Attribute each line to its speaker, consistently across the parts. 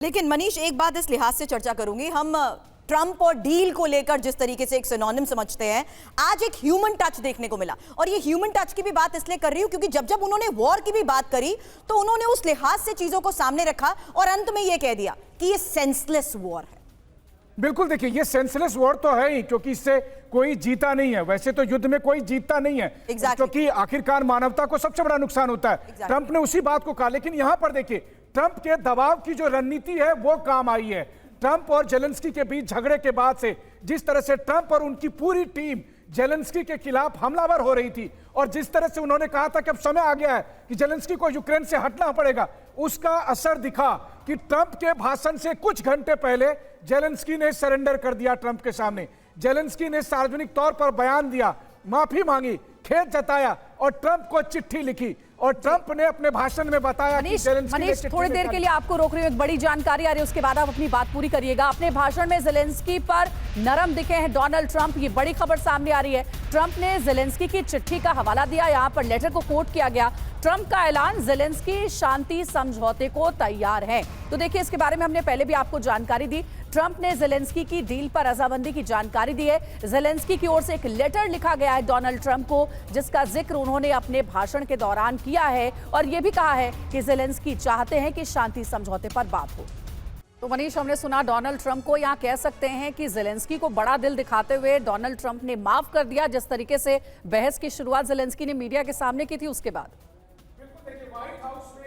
Speaker 1: लेकिन मनीष, एक बात इस लिहाज से चर्चा करूंगी, हम ट्रंप और डील को लेकर जिस तरीके से एक सिनोनिम समझते हैं, आज एक ह्यूमन टच देखने को मिला। और ये ह्यूमन टच की भी बात इसलिए कर रही हूं क्योंकि जब जब उन्होंने वॉर की भी बात करी तो उन्होंने उस लिहाज से चीजों को सामने रखा और अंत में यह कह दिया कि ये सेंसलेस वॉर है।
Speaker 2: बिल्कुल, देखिए ये सेंसलेस वॉर तो है ही, क्योंकि इससे कोई जीता नहीं है। वैसे तो युद्ध में कोई जीतता नहीं है, क्योंकि आखिरकार मानवता को सबसे बड़ा नुकसान होता है। ट्रंप ने उसी बात को कहा, लेकिन यहां पर देखिए ट्रंप के दबाव की जो रणनीति है वो काम आई है। ट्रंप और जेलेंस्की के बीच झगड़े के बाद से जिस तरह से ट्रंप और उनकी पूरी टीम जेलेंस्की के खिलाफ हमलावर हो रही थी और जिस तरह से उन्होंने कहा था कि अब समय आ गया है कि जेलेंस्की को यूक्रेन से हटना पड़ेगा, उसका असर दिखा कि ट्रंप के भाषण से कुछ घंटे पहले जेलेंस्की ने सरेंडर कर दिया। ट्रंप के सामने जेलेंस्की ने सार्वजनिक तौर पर बयान दिया, माफी मांगी, खेद जताया और ट्रंप को चिट्ठी लिखी। और ट्रंप ने अपने भाषण में बताया कि
Speaker 3: मनीष, थोड़ी देर के लिए आपको रोक रही हूं, एक बड़ी जानकारी आ रही है, उसके बाद आप अपनी बात पूरी करिएगा। अपने भाषण में जेलेंस्की पर नरम दिखे हैं डोनाल्ड ट्रंप, ये बड़ी खबर सामने आ रही है। ट्रंप ने जेलेंस्की की चिट्ठी का हवाला दिया, यहां पर लेटर को कोट किया गया। ट्रंप का ऐलान, जेलेंस्की शांति समझौते को तैयार है। तो देखिए, इसके बारे में हमने पहले भी आपको जानकारी दी। ट्रंप ने जेलेंस्की की डील पर रजामंदी की जानकारी दी है। जेलेंस्की की ओर से एक लेटर लिखा गया है डोनाल्ड ट्रंप को, जिसका जिक्र उन्होंने अपने भाषण के दौरान किया है और यह भी कहा है कि जेलेंस्की चाहते हैं कि शांति समझौते पर बात हो। तो मनीष, हमने सुना डोनाल्ड ट्रंप को, यहाँ कह सकते हैं कि जेलेंस्की को बड़ा दिल दिखाते हुए डोनाल्ड ट्रंप ने माफ कर दिया जिस तरीके से बहस की शुरुआत जेलेंस्की ने मीडिया के सामने की थी उसके बाद।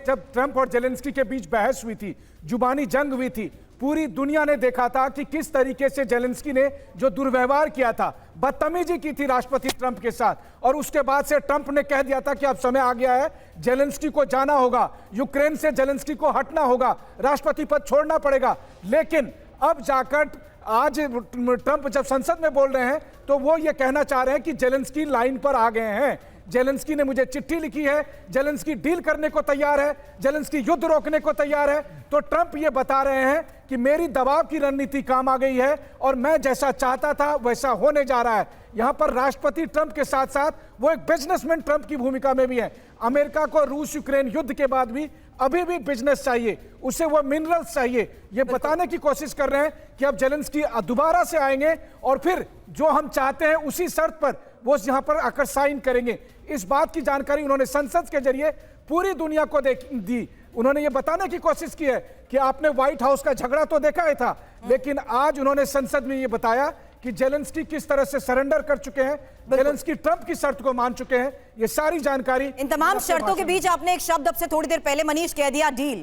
Speaker 2: जब ट्रंप और जेलेंस्की के बीच बहस हुई थी, जुबानी जंग हुई थी, पूरी दुनिया ने देखा था कि किस तरीके से जेलेंस्की ने जो दुर्व्यवहार किया था, बदतमीजी की थी राष्ट्रपति ट्रंप के साथ। और उसके बाद से ट्रंप ने कह दिया था कि अब समय आ गया है, जेलेंस्की को जाना होगा, यूक्रेन से जेलेंस्की को हटना होगा, राष्ट्रपति पद छोड़ना पड़ेगा। लेकिन अब जाकर आज ट्रंप जब संसद में बोल रहे हैं तो वो ये कहना चाह रहे हैं कि जेलेंस्की लाइन पर आ गए हैं। जेलेंस्की ने मुझे चिट्ठी लिखी है, जेलेंस्की डील करने को तैयार है, जेलेंस्की युद्ध रोकने को तैयार है। तो ट्रंप ये बता रहे हैं कि मेरी दबाव की रणनीति काम आ गई है और मैं जैसा चाहता था वैसा होने जा रहा है। यहां पर राष्ट्रपति ट्रंप के साथ साथ वो एक बिजनेसमैन ट्रंप की भूमिका में भी है। अमेरिका को रूस यूक्रेन युद्ध के बाद भी अभी भी बिजनेस चाहिए, उसे वो मिनरल्स चाहिए। ये बताने की कोशिश कर रहे हैं कि अब जेलेंस्की दोबारा से आएंगे और फिर जो हम चाहते हैं उसी शर्त पर वो यहां पर आकर साइन करेंगे। इस बात की जानकारी उन्होंने संसद के जरिए पूरी दुनिया को दी। उन्होंने ये बताने की कोशिश की है कि आपने व्हाइट हाउस का झगड़ा तो देखा ही था, लेकिन आज उन्होंने संसद में ये बताया कि जेलेंस्की किस तरह से सरेंडर कर चुके हैं, जेलेंस्की ट्रंप की शर्त को मान चुके हैं। ये सारी जानकारी,
Speaker 1: इन तमाम शर्तों के बीच आपने एक शब्द अब से थोड़ी देर पहले मनीष कह दिया, डील।